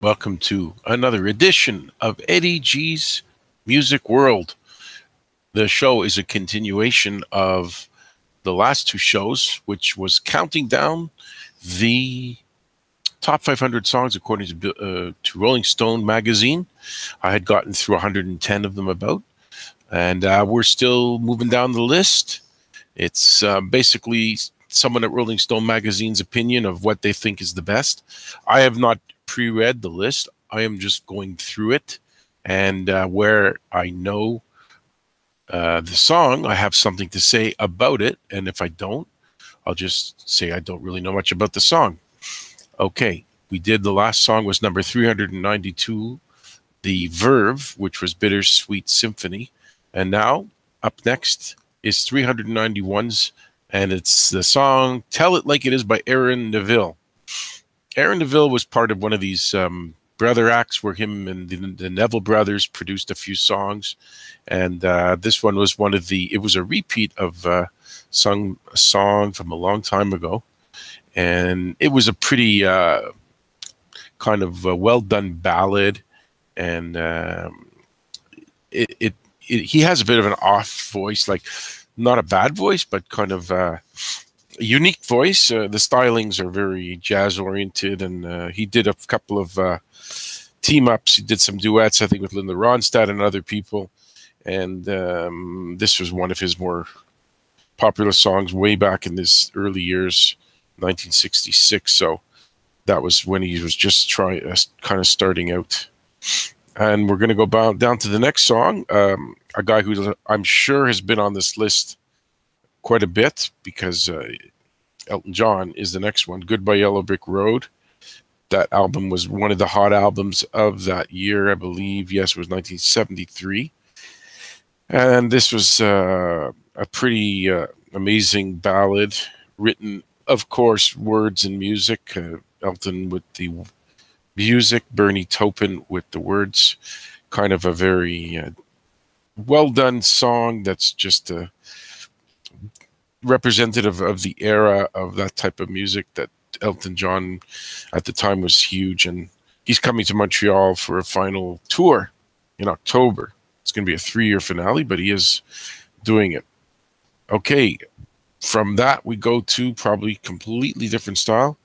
Welcome to another edition of Eddie G's Music World. The show is a continuation of the last two shows, which was counting down the top 500 songs according to Rolling Stone magazine. I had gotten through 110 of them about, and we're still moving down the list. It's basically someone at Rolling Stone magazine's opinion of what they think is the best. I have not pre-read the list. I am just going through it, and where I know the song, I have something to say about it, and if I don't, I'll just say I don't really know much about the song. Okay, the last song was number 392, The Verve, which was Bittersweet Symphony, and now up next is 391's, and it's the song Tell It Like It Is by Aaron Neville. Aaron Neville was part of one of these brother acts where him and the Neville brothers produced a few songs, and this one was it was a repeat of a song from a long time ago, and it was a pretty kind of well done ballad, and he has a bit of an off voice, like not a bad voice, but kind of unique voice. The stylings are very jazz oriented, and he did a couple of team ups. He did some duets, I think, with Linda Ronstadt and other people. And this was one of his more popular songs way back in his early years, 1966. So that was when he was just kind of starting out. And we're going to go down to the next song, a guy who I'm sure has been on this list quite a bit, because Elton John is the next one, Goodbye Yellow Brick Road. That album was one of the hot albums of that year, I believe. Yes, it was 1973. And this was a pretty amazing ballad, written, of course, words and music. Elton with the music, Bernie Taupin with the words. Kind of a very well done song that's just representative of the era of that type of music that Elton John at the time was huge. And he's coming to Montreal for a final tour in October. It's going to be a 3-year finale, but he is doing it. Okay, from that we go to probably completely different style.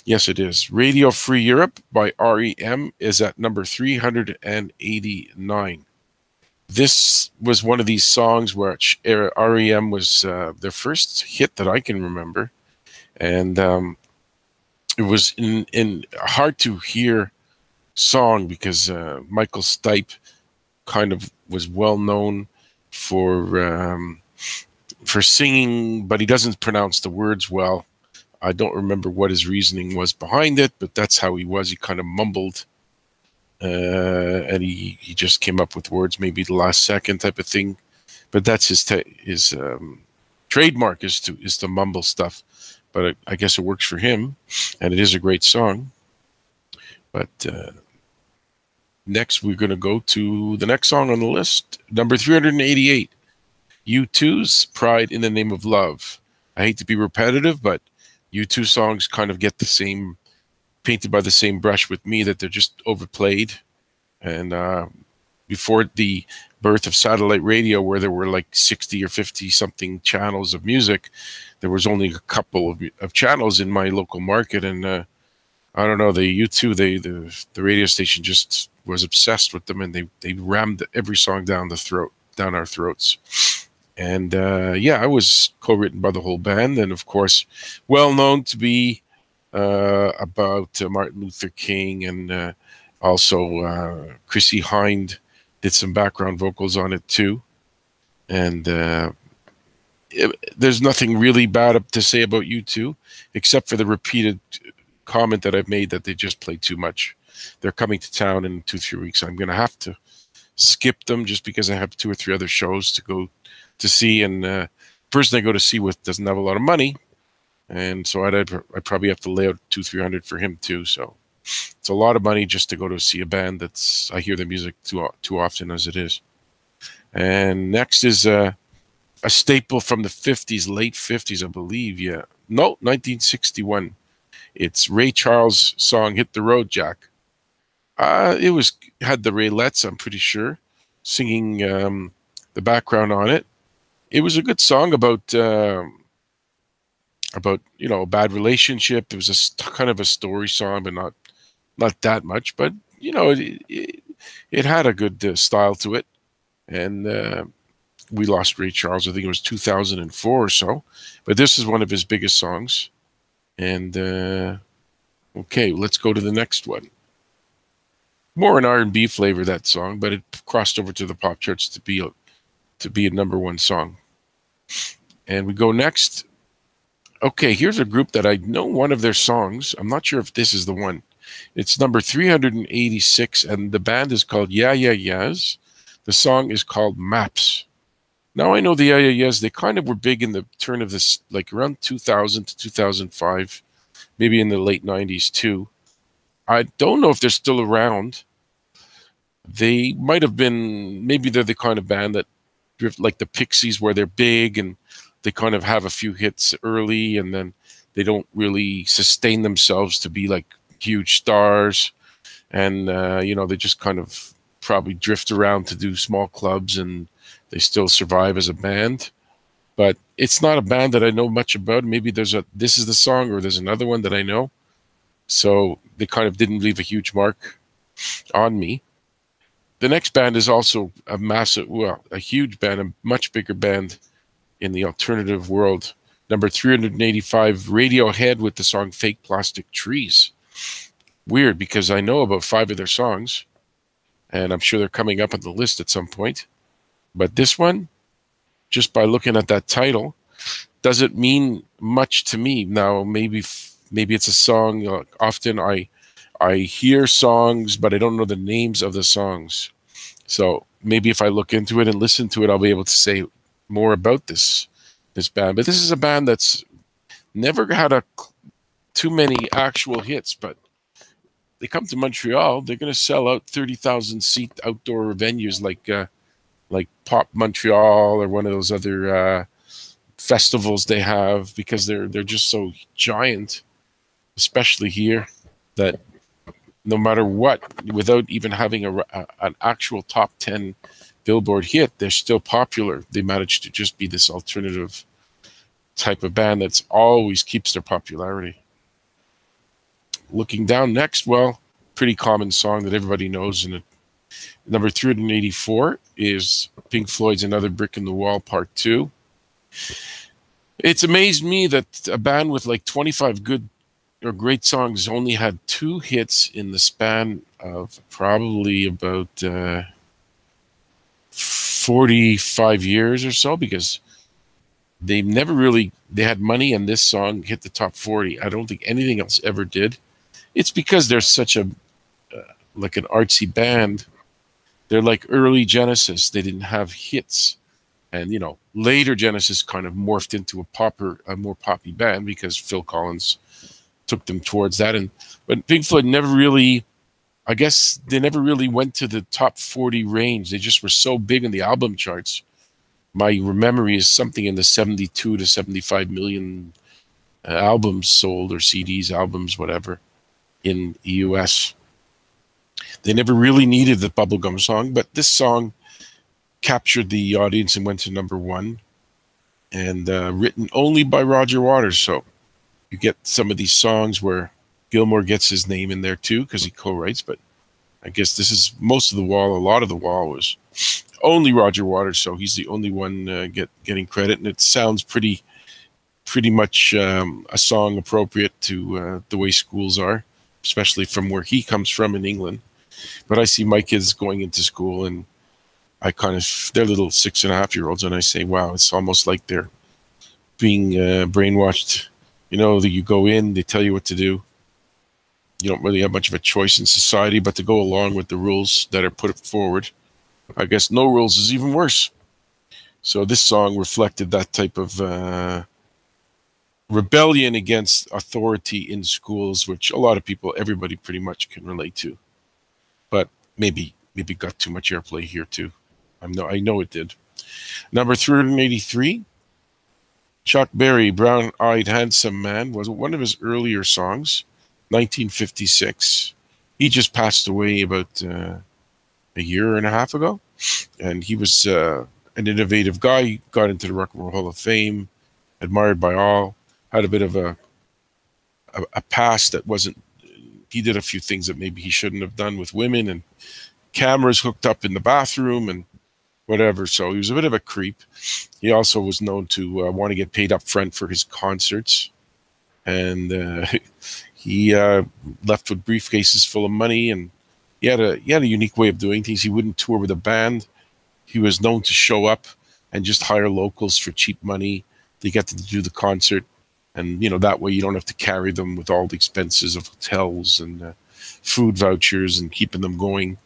Yes, it is. Radio Free Europe by REM is at number 389. This was one of these songs where REM was their first hit that I can remember. And it was in a hard to hear song, because Michael Stipe kind of was well known for singing, but he doesn't pronounce the words well. I don't remember what his reasoning was behind it, but that's how he was. He kind of mumbled, and he just came up with words maybe the last second type of thing. But that's his trademark, is to mumble stuff. But I guess it works for him, and it is a great song. But next we're going to go to the next song on the list, number 388, U2's Pride in the Name of Love. I hate to be repetitive, but U2 songs kind of get painted by the same brush with me, that they're just overplayed. And before the birth of satellite radio, where there were like 60 or 50 something channels of music, there was only a couple of channels in my local market. And I don't know, the U2, the radio station just was obsessed with them, and they rammed every song down our throats. And I was co-written by the whole band, and of course, well known to be about Martin Luther King, and also Chrissie Hynde did some background vocals on it too. And there's nothing really bad to say about U2, except for the repeated comment that I've made that they just play too much. They're coming to town in 2-3 weeks. I'm going to have to skip them just because I have 2 or 3 other shows to go to see, and the person I go to see with doesn't have a lot of money, and so I probably have to lay out 200-300 for him too. So it's a lot of money just to go to see a band I hear their music too often as it is. And next is a staple from the 50s, late 50s, I believe. 1961. It's Ray Charles' song "Hit the Road, Jack." It was had the Raylettes, I'm pretty sure, singing the background on it. It was a good song about a bad relationship. It was kind of a story song, but not that much. But it had a good style to it. And we lost Ray Charles. I think it was 2004 or so. But this is one of his biggest songs. And okay, let's go to the next one. More an R&B flavor, that song, but it crossed over to the pop charts to be a #1 song. And we go next. Okay, here's a group that I know one of their songs. I'm not sure if this is the one. It's number 386, and the band is called Yeah Yeah Yeahs. The song is called Maps. Now I know the Yeah Yeah Yeahs, they kind of were big in the turn of this, like around 2000 to 2005, maybe in the late 90s too. I don't know if they're still around. They might have been, maybe they're the kind of band that, like the Pixies, where they're big and they kind of have a few hits early and then they don't really sustain themselves to be like huge stars. And, they just kind of probably drift around to do small clubs and they still survive as a band. But it's not a band that I know much about. Maybe this is the song, or there's another one that I know. So they kind of didn't leave a huge mark on me. The next band is also a huge band, a much bigger band in the alternative world. Number 385, Radiohead, with the song Fake Plastic Trees. Weird, because I know about 5 of their songs, and I'm sure they're coming up on the list at some point. But this one, just by looking at that title, doesn't mean much to me. Now, maybe it's a song. Often I hear songs, but I don't know the names of the songs. So maybe if I look into it and listen to it, I'll be able to say more about this band. But this is a band that's never had too many actual hits, but they come to Montreal. They're going to sell out 30,000 seat outdoor venues like Pop Montreal or one of those other festivals they have, because they're just so giant, especially here, that no matter what, without even having an actual top 10 Billboard hit, they're still popular. They managed to just be this alternative type of band that's always keeps their popularity. Looking down next, well, pretty common song that everybody knows. And number 384 is Pink Floyd's Another Brick in the Wall Part 2. It's amazed me that a band with like 25 good or great songs only had 2 hits in the span of probably about 45 years or so, because they had money and this song hit the top 40. I don't think anything else ever did. It's because they're such like an artsy band. They're like early Genesis. They didn't have hits. And, later Genesis kind of morphed into a more poppy band because Phil Collins took them towards that. But Pink Floyd never really, I guess they never really went to the top 40 range. They just were so big in the album charts. My memory is something in the 72 to 75 million albums sold, or CDs, albums, whatever, in the US. They never really needed the bubblegum song, but this song captured the audience and went to #1, and written only by Roger Waters. So you get some of these songs where Gilmour gets his name in there too, because he co-writes, but I guess this is most of the Wall. A lot of the Wall was only Roger Waters, so he's the only one getting credit, and it sounds pretty much a song appropriate to the way schools are, especially from where he comes from in England. But I see my kids going into school, and they're little 6.5-year-olds, and I say, wow, it's almost like they're being brainwashed. That you go in, they tell you what to do. You don't really have much of a choice in society but to go along with the rules that are put forward. I guess no rules is even worse. So this song reflected that type of rebellion against authority in schools, which a lot of people, everybody pretty much can relate to. But maybe got too much airplay here too. I know it did. Number 383, Chuck Berry, Brown-Eyed Handsome Man, was one of his earlier songs, 1956. He just passed away about a year and a half ago, and he was an innovative guy. He got into the Rock and Roll Hall of Fame, admired by all. Had a bit of a past that wasn't. He did a few things that maybe he shouldn't have done with women, and cameras hooked up in the bathroom and whatever. So he was a bit of a creep. He also was known to want to get paid up front for his concerts, and he left with briefcases full of money, and he had a unique way of doing things. He wouldn't tour with a band. He was known to show up and just hire locals for cheap money to get to do the concert. And, that way you don't have to carry them with all the expenses of hotels and food vouchers and keeping them going.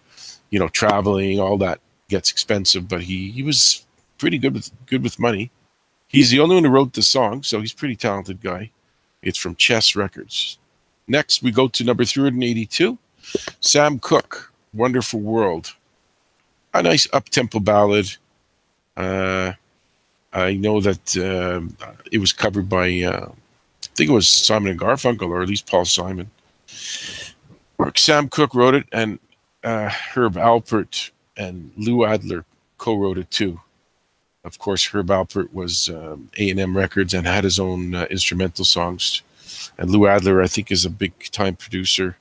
Traveling, all that gets expensive. But he was pretty good with money. He's the only one who wrote the song, so he's a pretty talented guy. It's from Chess Records. Next, we go to number 382, Sam Cooke, Wonderful World. A nice up-tempo ballad. I know that it was covered by, I think it was Simon and Garfunkel, or at least Paul Simon. Sam Cooke wrote it, and Herb Alpert and Lou Adler co-wrote it too. Of course, Herb Alpert was A&M Records and had his own instrumental songs. And Lou Adler, I think, is a big-time producer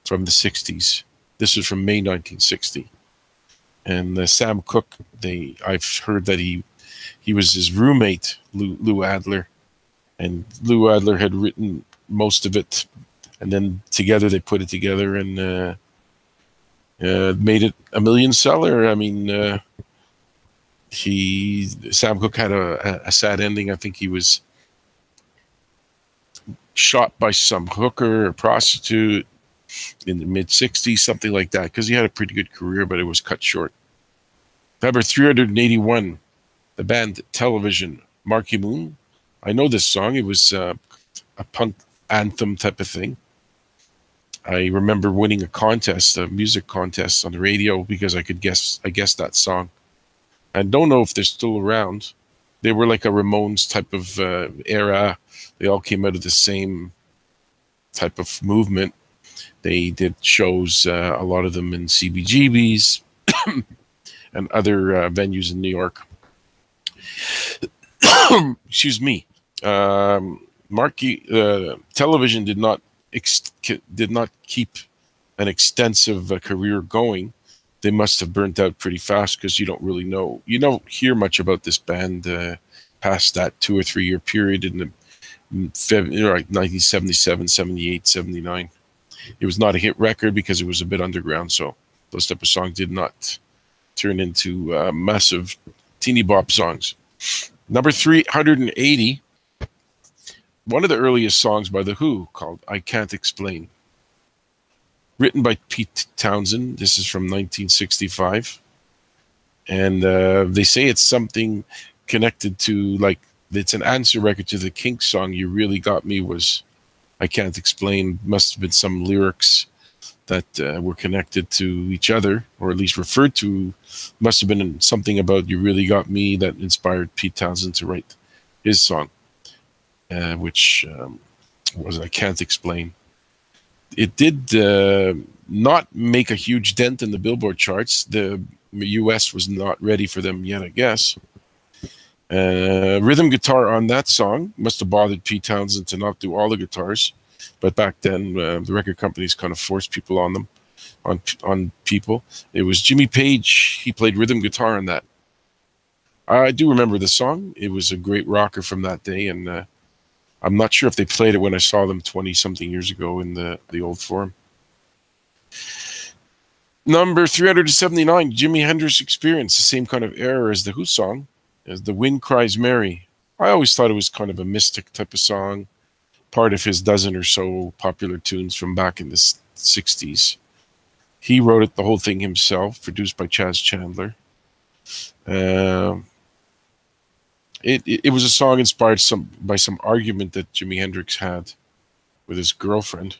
from the 60s. This was from May 1960. And Sam Cooke, I've heard that he was his roommate, Lou Adler. And Lou Adler had written most of it. And then together they put it together and made it a million seller. I mean, Sam Cooke had a sad ending. I think he was shot by some hooker or prostitute in the mid-60s, something like that, because he had a pretty good career, but it was cut short. Number 381, the band Television, Marquee Moon. I know this song. It was a punk anthem type of thing. I remember winning a music contest on the radio because I guessed that song. I don't know if they're still around. They were like a Ramones type of era. They all came out of the same type of movement. They did shows, a lot of them in CBGBs and other venues in New York. Excuse me. Television did not keep an extensive career going. They must have burnt out pretty fast because you don't hear much about this band past that 2 or 3 year period in the 1977, 78, 79. It was not a hit record because it was a bit underground, so those type of songs did not turn into massive teeny bop songs. Number 380, one of the earliest songs by The Who, called I Can't Explain. Written by Pete Townsend. This is from 1965. And they say it's something connected to, like, it's an answer record to the Kinks song, You Really Got Me, was I Can't Explain. Must have been some lyrics that were connected to each other, or at least referred to. Must have been something about You Really Got Me that inspired Pete Townsend to write his song, which was I Can't Explain. It did not make a huge dent in the Billboard charts. The US was not ready for them yet, I guess. Rhythm guitar on that song must have bothered Pete Townsend to not do all the guitars. But back then, the record companies kind of forced people on them, on people. It was Jimmy Page. He played rhythm guitar on that. I do remember the song. It was a great rocker from that day, and I'm not sure if they played it when I saw them 20-something years ago in the old Forum. Number 379, Jimi Hendrix Experience, the same kind of era as the Who song, as The Wind Cries Mary. I always thought it was kind of a mystic type of song, part of his dozen or so popular tunes from back in the 60s. He wrote it, the whole thing himself, produced by Chaz Chandler. It was a song inspired by some argument that Jimi Hendrix had with his girlfriend.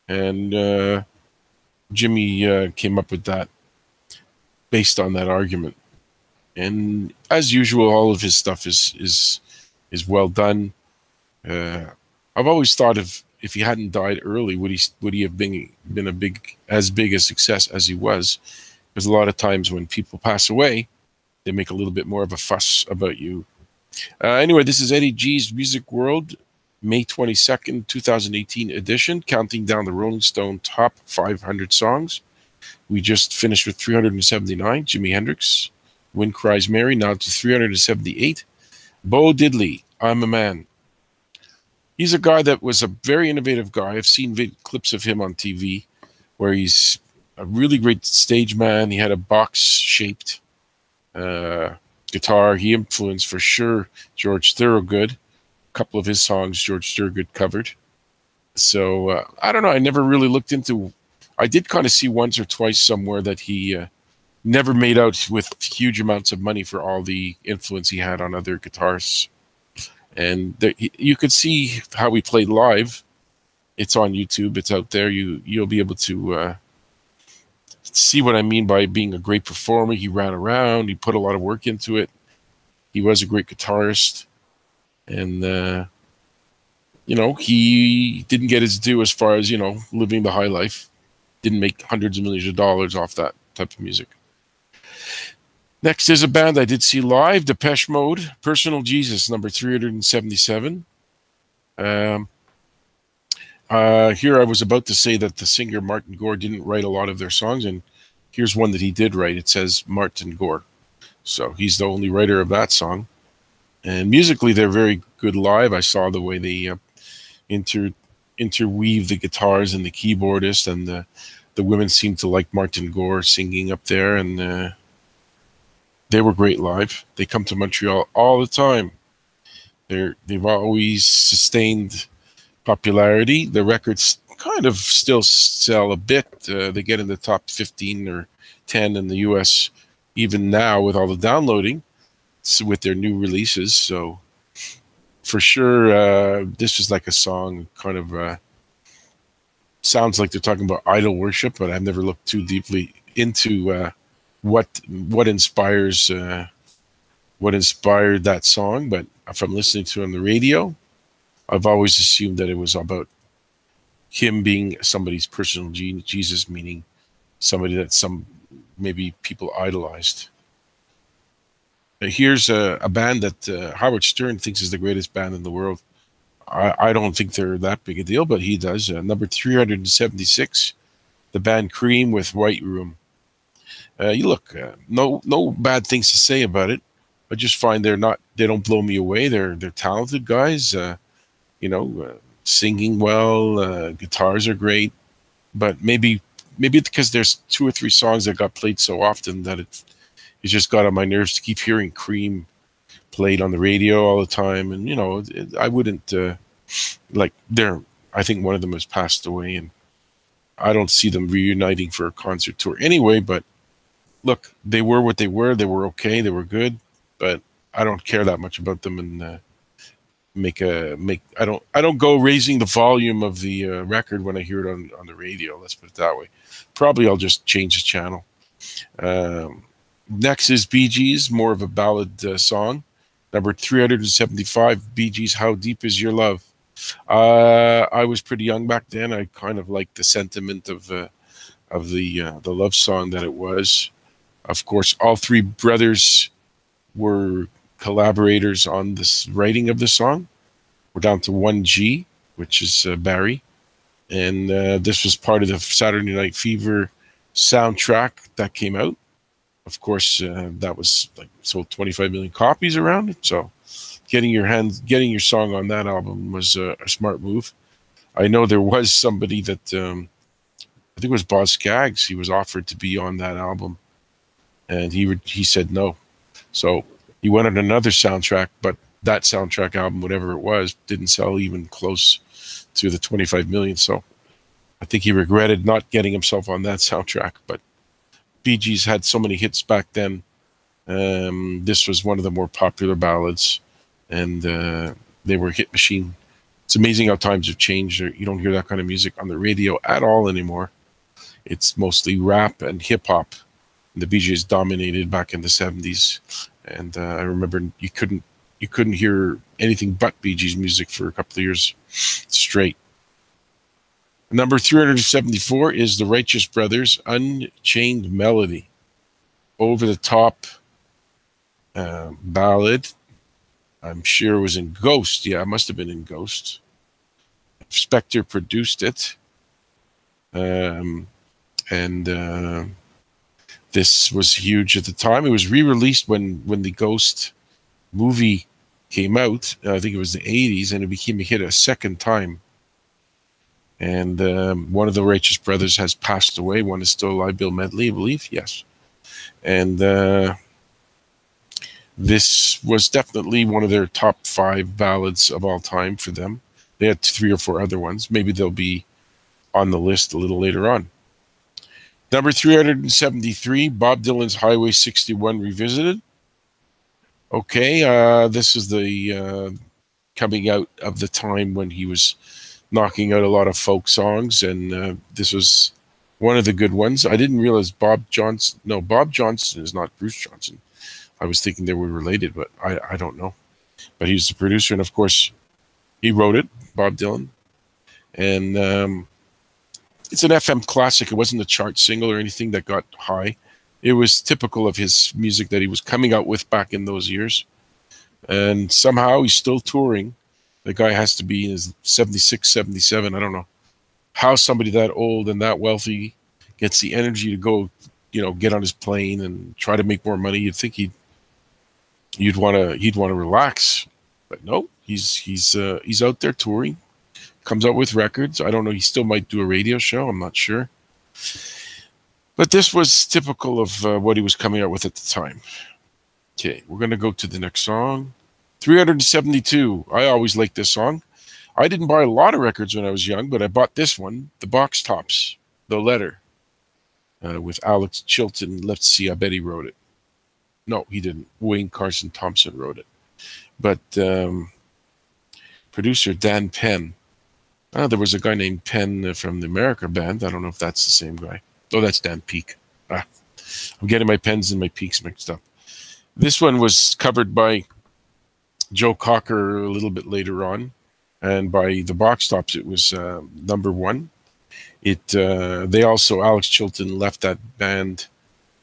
And Jimmy came up with that based on that argument. And as usual, all of his stuff is well done. I've always thought of if he hadn't died early, would he have been as big a success as he was? Because a lot of times when people pass away, they make a little bit more of a fuss about you. Anyway, this is Eddie G's Music World, May 22nd, 2018 edition, counting down the Rolling Stone top 500 songs. We just finished with 379, Jimi Hendrix, Wind Cries Mary, now to 378. Bo Diddley, I'm a Man. He's a guy that was a very innovative guy. I've seen clips of him on TV where he's a really great stage man. He had a box-shaped guitar. He influenced, for sure, George Thorogood. A couple of his songs George Thorogood covered. So, I don't know. I never really looked into... I did kind of see once or twice somewhere that he never made out with huge amounts of money for all the influence he had on other guitarists. And you could see how he played live. It's on YouTube. It's out there. You'll be able to see what I mean by being a great performer. He ran around. He put a lot of work into it. He was a great guitarist. And, he didn't get his due as far as, living the high life. Didn't make hundreds of millions of dollars off that type of music. Next is a band I did see live, Depeche Mode, Personal Jesus, number 377. Here I was about to say that the singer Martin Gore didn't write a lot of their songs, and here's one that he did write. It says Martin Gore. So he's the only writer of that song. And musically, they're very good live. I saw the way they interweave the guitars and the keyboardist, and the women seemed to like Martin Gore singing up there, and they were great live. They come to Montreal all the time. They've always sustained popularity. The records kind of still sell a bit. They get in the top 15 or 10 in the US even now with all the downloading with their new releases. So for sure, this is like a song kind of sounds like they're talking about idol worship, but I've never looked too deeply into what inspired that song. But from listening to it on the radio, I've always assumed that it was about him being somebody's personal Jesus, meaning somebody that maybe people idolized. Here's a band that Howard Stern thinks is the greatest band in the world. I don't think they're that big a deal, but he does. Number 376, the band Cream with White Room. No bad things to say about it. I just find they don't blow me away. They're talented guys, singing well, guitars are great, but maybe because there's 2 or 3 songs that got played so often that it just got on my nerves to keep hearing Cream played on the radio all the time. And I wouldn't I think one of them has passed away, and I don't see them reuniting for a concert tour anyway. But look, they were what they were. They were okay. They were good, but I don't care that much about them. And I don't go raising the volume of the record when I hear it on the radio. Let's put it that way. Probably I'll just change the channel. Next is Bee Gees, more of a ballad song. Number 375, Bee Gees, How Deep Is Your Love? I was pretty young back then. I kind of liked the sentiment of the love song that it was. Of course, all 3 brothers were collaborators on this writing of the song. We're down to 1 G, which is Barry. And this was part of the Saturday Night Fever soundtrack that came out. Of course, that was sold 25 million copies around it. So getting your song on that album was a smart move. I know there was somebody that, I think it was Boz Scaggs, he was offered to be on that album, and he said no. So he went on another soundtrack, but that soundtrack album, whatever it was, didn't sell even close to the 25 million. So I think he regretted not getting himself on that soundtrack. But Bee Gees had so many hits back then. This was one of the more popular ballads, and they were a hit machine. It's amazing how times have changed. You don't hear that kind of music on the radio at all anymore. It's mostly rap and hip hop. The Bee Gees dominated back in the 70s, and I remember you couldn't hear anything but Bee Gees music for a couple of years straight. Number 374 is the Righteous Brothers, Unchained Melody. Over the top ballad. I'm sure it was in Ghost. Yeah, it must have been in Ghost. Spector produced it. This was huge at the time. It was re-released when the Ghost movie came out. I think it was the 80s, and it became a hit a second time. And one of the Righteous Brothers has passed away. One is still alive, Bill Medley, I believe. Yes. And this was definitely one of their top 5 ballads of all time for them. They had 3 or 4 other ones. Maybe they'll be on the list a little later on. Number 373, Bob Dylan's Highway 61 Revisited. Okay, this is the coming out of the time when he was knocking out a lot of folk songs, and this was one of the good ones. I didn't realize Bob Johnson. No, Bob Johnson is not Bruce Johnson. I was thinking they were related, but I don't know. But he's the producer, and of course, he wrote it, Bob Dylan. And it's an FM classic. It wasn't a chart single or anything that got high. It was typical of his music that he was coming out with back in those years. And somehow he's still touring. The guy has to be in his 76, 77. I don't know how somebody that old and that wealthy gets the energy to go, get on his plane and try to make more money. You'd think he'd want to relax, but no, he's out there touring, comes out with records. I don't know. He still might do a radio show. I'm not sure. But this was typical of what he was coming out with at the time. Okay, we're going to go to the next song. 372. I always liked this song. I didn't buy a lot of records when I was young, but I bought this one, the Box Tops, The Letter, with Alex Chilton. Let's see, I bet he wrote it. No, he didn't. Wayne Carson Thompson wrote it. But producer Dan Penn. There was a guy named Penn from the America Band. I don't know if that's the same guy. Oh, that's Dan Peek. I'm getting my Penns and my Peaks mixed up. This one was covered by Joe Cocker a little bit later on, and by the Box Tops, it was number 1. They also, Alex Chilton left that band.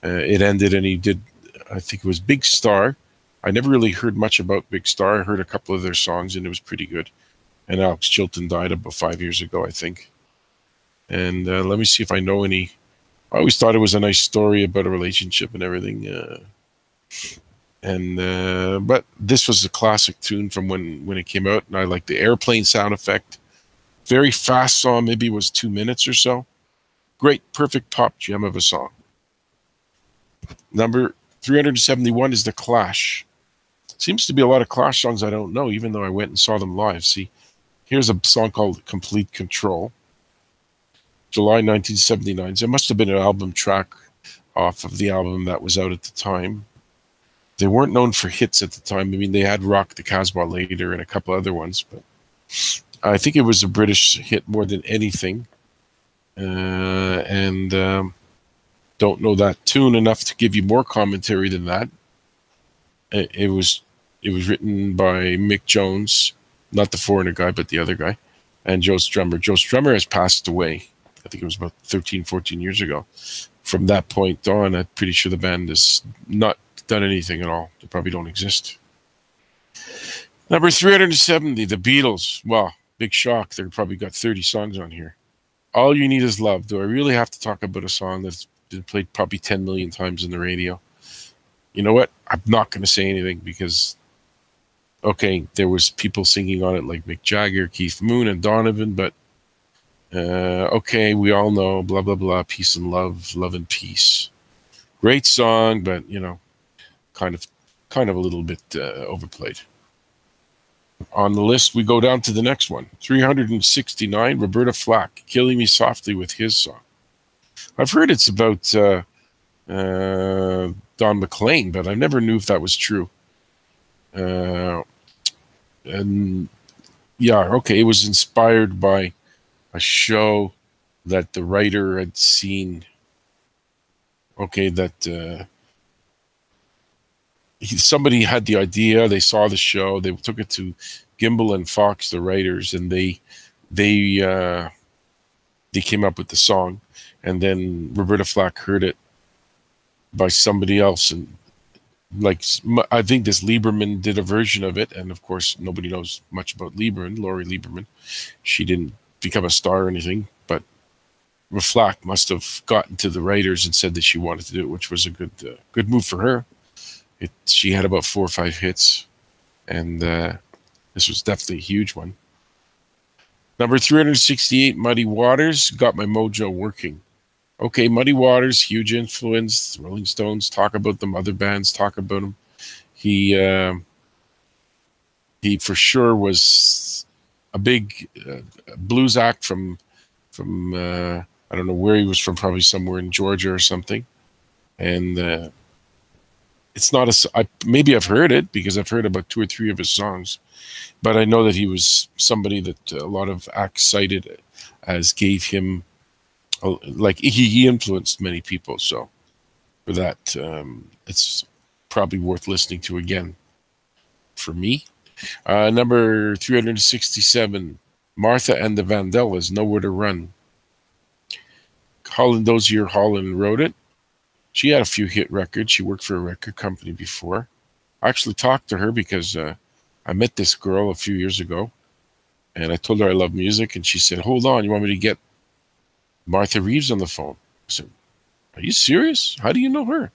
It ended, and he did, I think it was Big Star. I never really heard much about Big Star. I heard a couple of their songs, and it was pretty good. And Alex Chilton died about 5 years ago, I think. And let me see if I know any. I always thought it was a nice story about a relationship and everything. But this was a classic tune from when it came out, and I like the airplane sound effect. Very fast song, maybe it was 2 minutes or so. Great, perfect pop gem of a song. Number 371 is The Clash. Seems to be a lot of Clash songs I don't know, even though I went and saw them live. See, here's a song called Complete Control. July 1979. So it must have been an album track off of the album that was out at the time. They weren't known for hits at the time. I mean, they had Rock the Casbah later and a couple other ones, but I think it was a British hit more than anything. Don't know that tune enough to give you more commentary than that. It was written by Mick Jones, not the Foreigner guy, but the other guy, and Joe Strummer. Joe Strummer has passed away. I think it was about 13, 14 years ago. From that point on, I'm pretty sure the band has not done anything at all. They probably don't exist. Number 370, The Beatles. Wow, big shock. They've probably got 30 songs on here. All You Need Is Love. Do I really have to talk about a song that's been played probably 10 million times in the radio? You know what? I'm not going to say anything because, okay, there was people singing on it like Mick Jagger, Keith Moon, and Donovan, but okay, we all know, blah, blah, blah, peace and love, love and peace. Great song, but, kind of a little bit overplayed. On the list, we go down to the next one. 369, Roberta Flack, Killing Me Softly with his song. I've heard it's about Don McLean, but I never knew if that was true. And yeah, okay, it was inspired by a show that the writer had seen. Okay, that somebody had the idea. They saw the show. They took it to Gimbel and Fox, the writers, and they they came up with the song, and then Roberta Flack heard it by somebody else, and like I think this Lieberman did a version of it, and of course nobody knows much about Lieberman, Lori Lieberman. She didn't become a star or anything, but Flack must have gotten to the writers and said that she wanted to do it, which was a good move for her. She had about 4 or 5 hits, and this was definitely a huge one. Number 368, Muddy Waters, Got My Mojo Working. Okay, Muddy Waters, huge influence. Rolling Stones talk about them. Other bands talk about him. He for sure was a big blues act from I don't know where he was from, probably somewhere in Georgia or something. And it's not maybe I've heard it because I've heard about 2 or 3 of his songs, but I know that he was somebody that a lot of acts cited as gave him, like he influenced many people. So for that, it's probably worth listening to again for me. Number 367, Martha and the Vandellas, Nowhere to Run. Holland Dozier Holland wrote it. She had a few hit records. She worked for a record company before. I actually talked to her because I met this girl a few years ago, and I told her I love music, and she said, hold on, you want me to get Martha Reeves on the phone? I said, are you serious? How do you know her?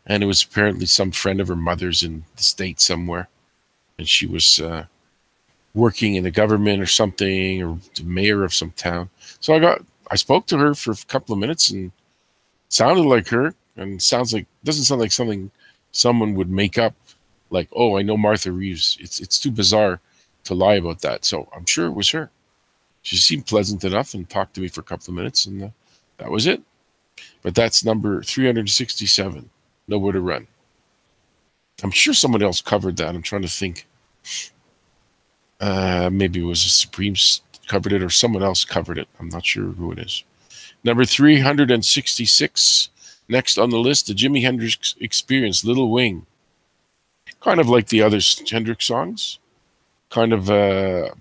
And it was apparently some friend of her mother's in the States somewhere, and she was working in the government or something, or the mayor of some town. So I spoke to her for a couple of minutes, and sounded like her, and doesn't sound like something someone would make up, like, oh, I know Martha Reeves. It's too bizarre to lie about that. So I'm sure it was her. She seemed pleasant enough and talked to me for a couple of minutes, and that was it. But that's number 367, Nowhere to Run. I'm sure someone else covered that. I'm trying to think. Maybe it was the Supremes covered it or someone else covered it. I'm not sure who it is. Number 366, next on the list, the Jimi Hendrix Experience, Little Wing. Kind of like the other Hendrix songs. Kind of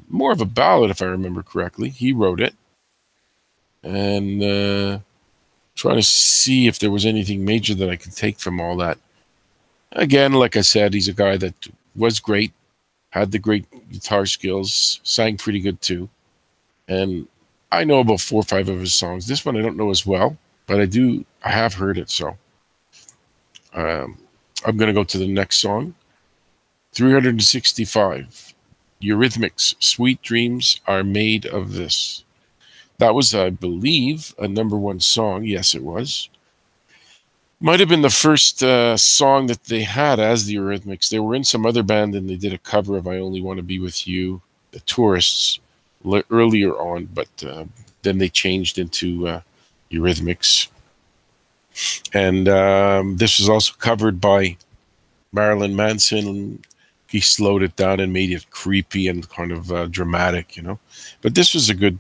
more of a ballad, if I remember correctly. He wrote it. And trying to see if there was anything major that I could take from all that. Again, like I said, he's a guy that was great, had the great guitar skills, sang pretty good too. And I know about 4 or 5 of his songs. This one I don't know as well, but I have heard it. So I'm going to go to the next song. 365, Eurythmics, Sweet Dreams Are Made of This. That was, I believe, a #1 song. Yes, it was. Might have been the first song that they had as the Eurythmics. They were in some other band and they did a cover of I Only Want to Be With You, the Tourists, earlier on, but then they changed into Eurythmics. And this was also covered by Marilyn Manson. He slowed it down and made it creepy and kind of dramatic, you know. But this was a good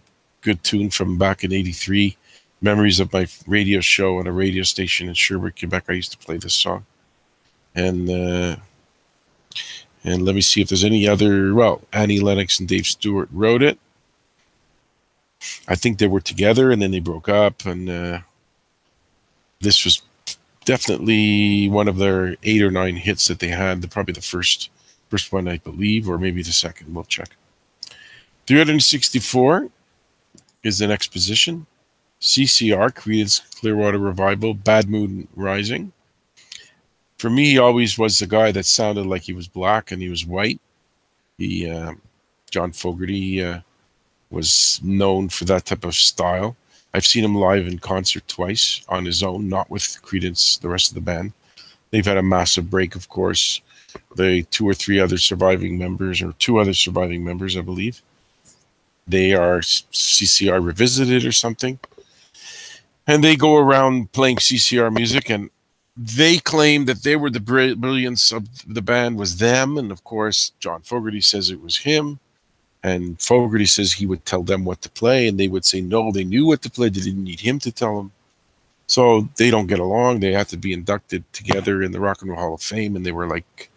tune from back in '83. Memories of my radio show on a radio station in Sherbrooke, Quebec. I used to play this song. And let me see if there's any other. Well, Annie Lennox and Dave Stewart wrote it. I think they were together and then they broke up. And this was definitely one of their 8 or 9 hits that they had. Probably the first one, I believe, or maybe the second. We'll check. 364 is the next position. CCR, Creedence Clearwater Revival, Bad Moon Rising. For me, he always was the guy that sounded like he was black and he was white. John Fogerty was known for that type of style. I've seen him live in concert twice on his own, not with Creedence, the rest of the band. They've had a massive break, of course. The 2 or 3 other surviving members, or 2 other surviving members, I believe. They are CCR Revisited or something. And they go around playing CCR music, and they claim that they were the brilliance of the band was them. And of course, John Fogerty says it was him. And Fogerty says he would tell them what to play, and they would say, no, they knew what to play. They didn't need him to tell them. So they don't get along. They have to be inducted together in the Rock and Roll Hall of Fame. And they were like,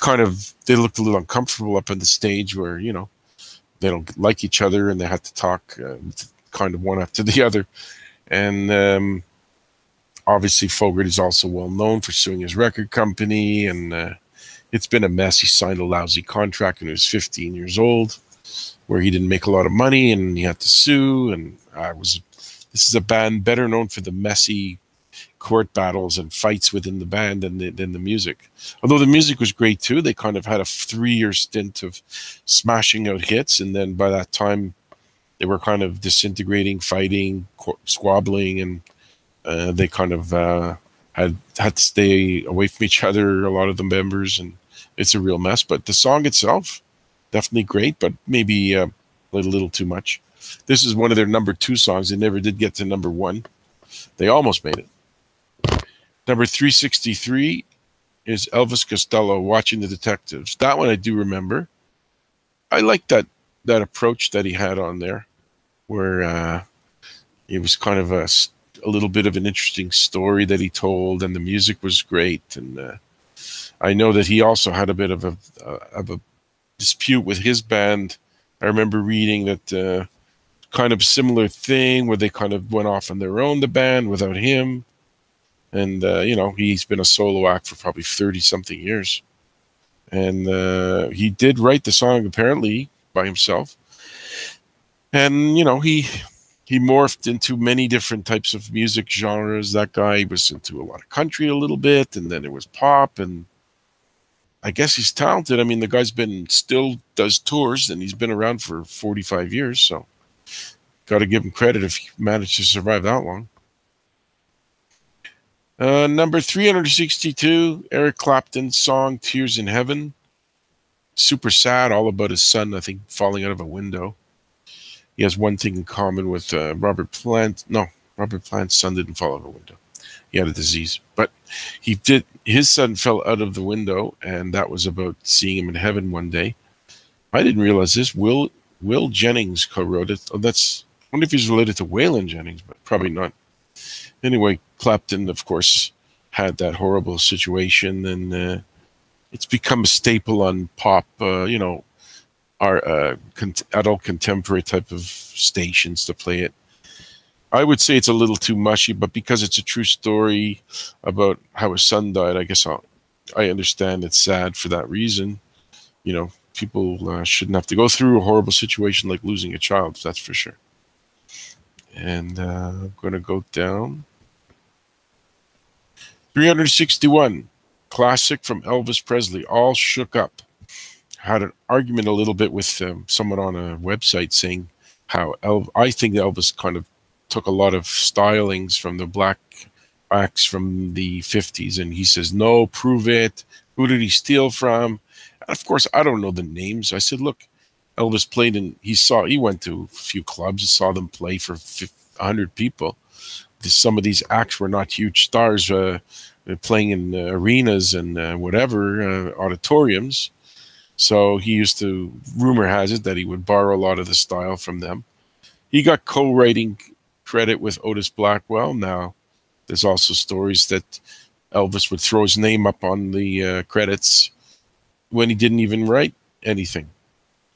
they looked a little uncomfortable up on the stage where, you know, they don't like each other and they had to talk kind of one after the other. And obviously Fogerty is also well known for suing his record company, and it's been a mess. He signed a lousy contract when he was 15 years old, where he didn't make a lot of money, and he had to sue. And this is a band better known for the messy court battles and fights within the band than the music. Although the music was great too. They kind of had a 3-year stint of smashing out hits, and then by that time they were kind of disintegrating, fighting, squabbling, and they kind of had to stay away from each other, a lot of the members, and it's a real mess. But the song itself, definitely great, but maybe a little too much. This is one of their number 2 songs. They never did get to number 1. They almost made it. Number 363 is Elvis Costello, Watching the Detectives. That one I do remember. I like that approach that he had on there, where it was kind of a little bit of an interesting story that he told, and the music was great. And I know that he also had a bit of a dispute with his band. I remember reading that kind of similar thing where they kind of went off on their own, the band, without him. And, he's been a solo act for probably 30-something years. And he did write the song, apparently, by himself. And, he morphed into many different types of music genres. That guy was into a lot of country a little bit, and then it was pop. And I guess he's talented. I mean, the guy's still does tours, and he's been around for 45 years. So got to give him credit if he managed to survive that long. Number 362, Eric Clapton's song Tears in Heaven. Super sad, all about his son, I think, falling out of a window. He has one thing in common with Robert Plant. No, Robert Plant's son didn't fall out of a window. He had a disease. But his son fell out of the window, and that was about seeing him in heaven one day. I didn't realize this. Will Jennings co-wrote it. I wonder if he's related to Waylon Jennings, but probably not. Anyway, Clapton, of course, had that horrible situation, and it's become a staple on pop, our adult contemporary type of stations to play it. I would say it's a little too mushy, but because it's a true story about how his son died, I guess I understand it's sad for that reason. People shouldn't have to go through a horrible situation like losing a child, that's for sure. And I'm going to go down. 361, classic from Elvis Presley, All Shook Up. Had an argument a little bit with someone on a website saying how I think Elvis kind of took a lot of stylings from the black acts from the 50s, and he says, no, prove it. Who did he steal from? And of course, I don't know the names. I said, look, Elvis played he went to a few clubs and saw them play for 100 people. Some of these acts were not huge stars playing in arenas and auditoriums. So he used to, rumor has it, that he would borrow a lot of the style from them. He got co-writing credit with Otis Blackwell. Now, there's also stories that Elvis would throw his name up on the credits when he didn't even write anything.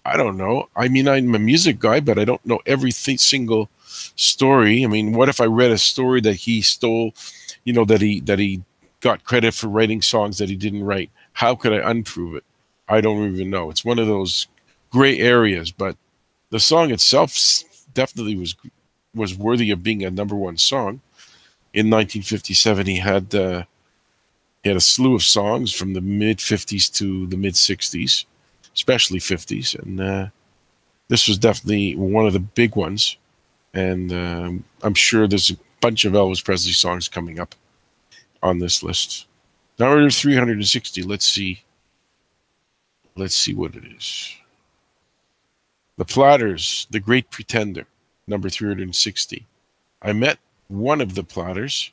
I don't know. I mean, I'm a music guy, but I don't know every single story. I mean, what if I read a story that he stole, that he got credit for writing songs that he didn't write? How could I unprove it? I don't even know. It's one of those gray areas, but the song itself definitely was worthy of being a number 1 song. In 1957, he had a slew of songs from the mid-50s to the mid-60s, especially 50s, and this was definitely one of the big ones. And I'm sure there's a bunch of Elvis Presley songs coming up on this list. Number 360, let's see what it is. The Platters, The Great Pretender, number 360. I met one of the Platters.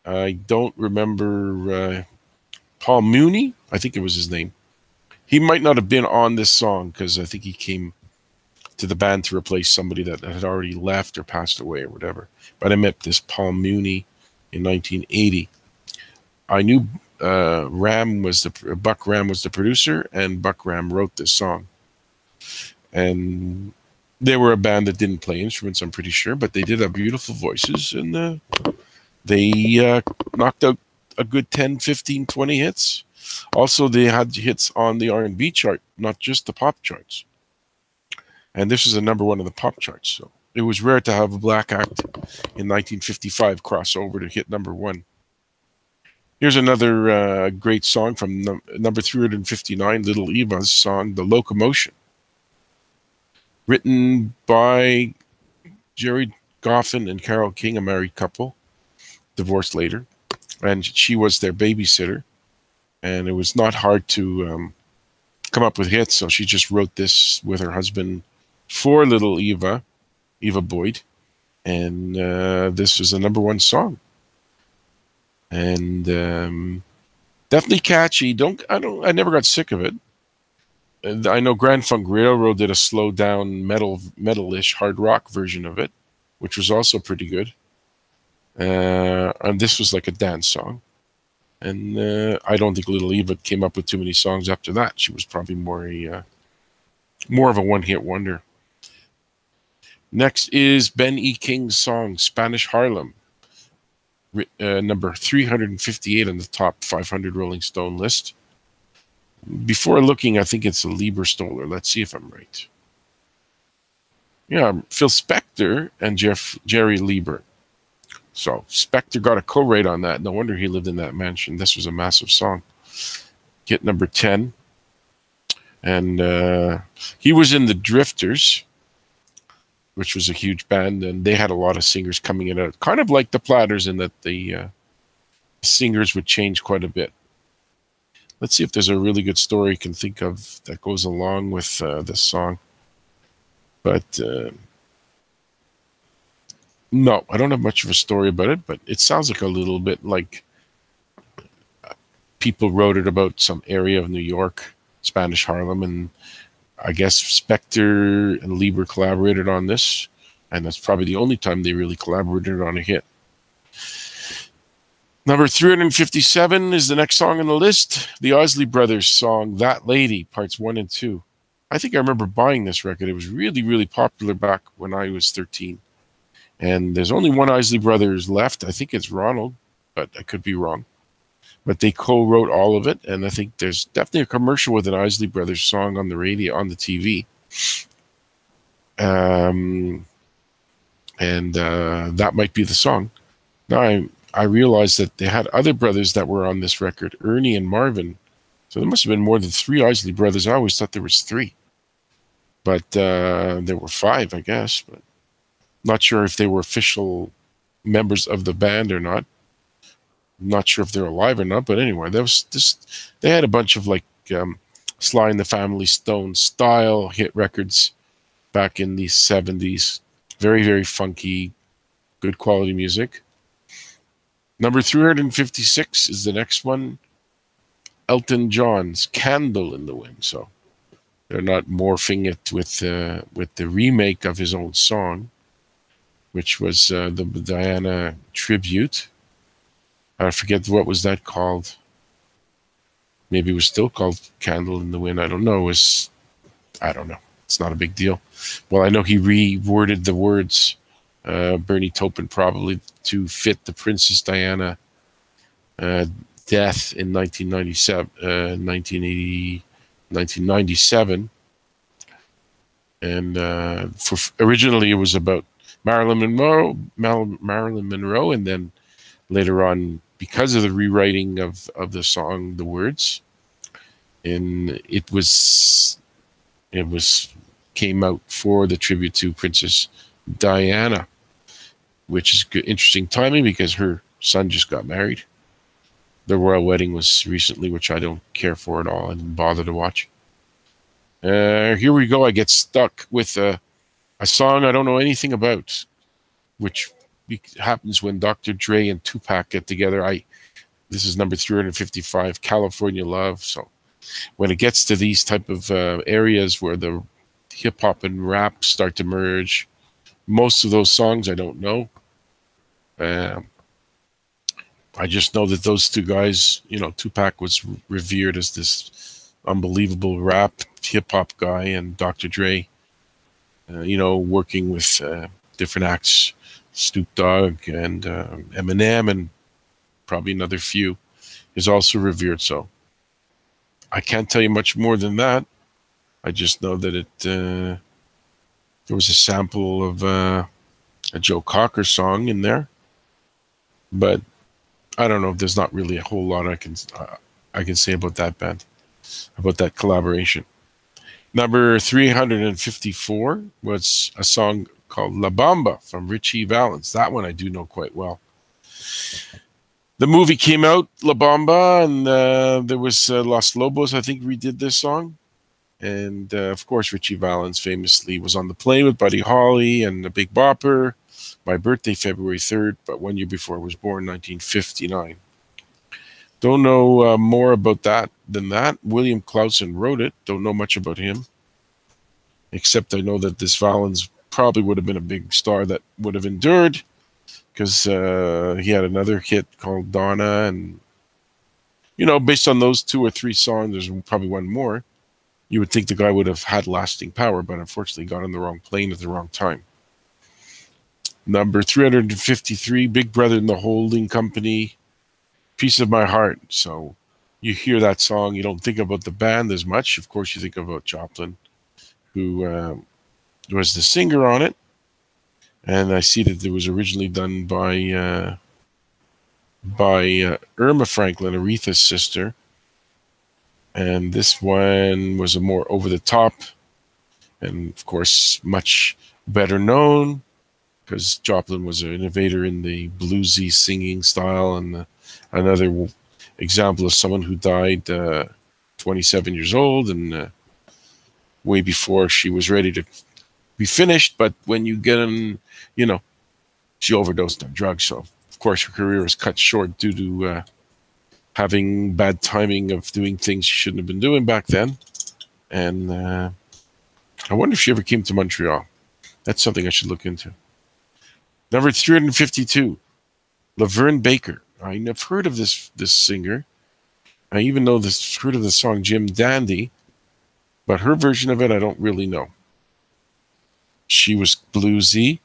I don't remember Paul Mooney, I think it was his name. He might not have been on this song because I think he came to the band to replace somebody that had already left or passed away or whatever. But I met this Paul Mooney in 1980. I knew Buck Ram was the producer, and Buck Ram wrote this song. And They were a band that didn't play instruments, I'm pretty sure, but they did have beautiful voices, and they knocked out a good 10, 15, 20 hits. Also, they had hits on the R&B chart, not just the pop charts. And this was a #1 on the pop charts. So it was rare to have a black act in 1955 cross over to hit #1. Here's another great song from number 359, Little Eva's song, The Locomotion. Written by Jerry Goffin and Carole King, a married couple, divorced later. And she was their babysitter. And it was not hard to come up with hits, so she just wrote this with her husband for Little Eva, Eva Boyd. And this was a #1 song. And definitely catchy. I never got sick of it. And I know Grand Funk Railroad did a slowed down metal-ish hard rock version of it, which was also pretty good. And this was like a dance song. And I don't think Little Eva came up with too many songs after that. She was probably more of a one-hit wonder. Next is Ben E. King's song, Spanish Harlem. Number 358 on the top 500 Rolling Stone list. Before looking, I think it's a Lieberstoller. Let's see if I'm right. Yeah, Phil Spector and Jerry Lieber. So Spector got a co-write on that. No wonder he lived in that mansion. This was a massive song. Hit number 10. And he was in the Drifters, which was a huge band, and they had a lot of singers coming in and out. Kind of like the Platters in that the singers would change quite a bit. Let's see if there's a really good story you can think of that goes along with this song. But no, I don't have much of a story about it, but it sounds like a little bit like people wrote it about some area of New York, Spanish Harlem, and I guess Spector and Lieber collaborated on this, and that's probably the only time they really collaborated on a hit. Number 357 is the next song on the list, the Isley Brothers song, That Lady, parts 1 and 2. I think I remember buying this record. It was really, really popular back when I was 13. And there's only one Isley Brothers left. I think it's Ronald, but I could be wrong. But they co-wrote all of it, and I think there's definitely a commercial with an Isley Brothers song on the radio, on the TV. That might be the song. Now I realized that they had other brothers that were on this record, Ernie and Marvin. So there must have been more than 3 Isley Brothers. I always thought there was 3. But there were 5, I guess. But not sure if they were official members of the band or not. Not sure if they're alive or not, but anyway, they had a bunch of like Sly and the Family Stone style hit records back in the 70s. Very, very funky, good quality music. Number 356 is the next one. Elton John's Candle in the Wind. So they're not morphing it with the remake of his own song, which was the Diana tribute. I forget what was that called. Maybe it was still called Candle in the Wind. I don't know. I don't know. It's not a big deal. Well, I know he reworded the words, Bernie Taupin probably, to fit the Princess Diana death in 1997. And originally it was about Marilyn Monroe, and then later on, because of the rewriting of the song, the words, and it came out for the tribute to Princess Diana, which is good, interesting timing because her son just got married. The royal wedding was recently, which I don't care for at all. I didn't bother to watch. Here we go. I get stuck with a song I don't know anything about, which happens when Dr. Dre and Tupac get together. This is number 355, California Love. So when it gets to these type of areas where the hip hop and rap start to merge, most of those songs I don't know. I just know that those two guys, Tupac was revered as this unbelievable rap hip hop guy, and Dr. Dre working with different acts, Snoop Dogg and Eminem, and probably another few, is also revered. So I can't tell you much more than that. I just know that there was a sample of a Joe Cocker song in there, but I don't know. There's not really a whole lot I can say about that band, about that collaboration. Number 354 was a song called La Bamba from Richie Valens. That one I do know quite well. The movie came out, La Bamba, and there was Los Lobos, I think, redid this song. And, of course, Richie Valens famously was on the plane with Buddy Holly and the Big Bopper. My birthday, February 3rd, but 1 year before I was born, 1959. Don't know more about that than that. William Clausen wrote it. Don't know much about him, except I know that this Valens probably would have been a big star that would have endured, because he had another hit called Donna, and based on those 2 or 3 songs, there's probably one more, you would think the guy would have had lasting power, but unfortunately got on the wrong plane at the wrong time. Number 353, Big Brother and the Holding Company, Piece of My Heart. So you hear that song, you don't think about the band as much. Of course, you think about Joplin, who was the singer on it. And I see that it was originally done by Irma Franklin, Aretha's sister. And this one was a more over-the-top, and of course much better known, because Joplin was an innovator in the bluesy singing style, and another example of someone who died 27 years old, and way before she was ready to be finished. But when you get in, she overdosed on drugs, so of course her career was cut short due to having bad timing of doing things she shouldn't have been doing back then. And I wonder if she ever came to Montreal. That's something I should look into. Number 352, Laverne Baker. I've heard of this singer. I even heard of the song Jim Dandy, but her version of it I don't really know. She was bluesy,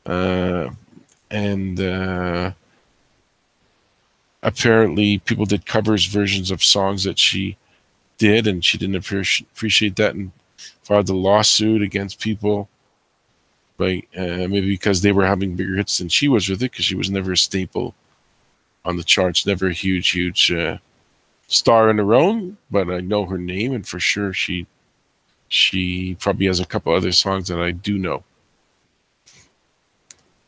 and apparently people did covers versions of songs that she did, and she didn't appreciate that and filed a lawsuit against people, maybe because they were having bigger hits than she was with it, because she was never a staple on the charts, never a huge star in her own. But I know her name, and for sure she probably has a couple other songs that I do know.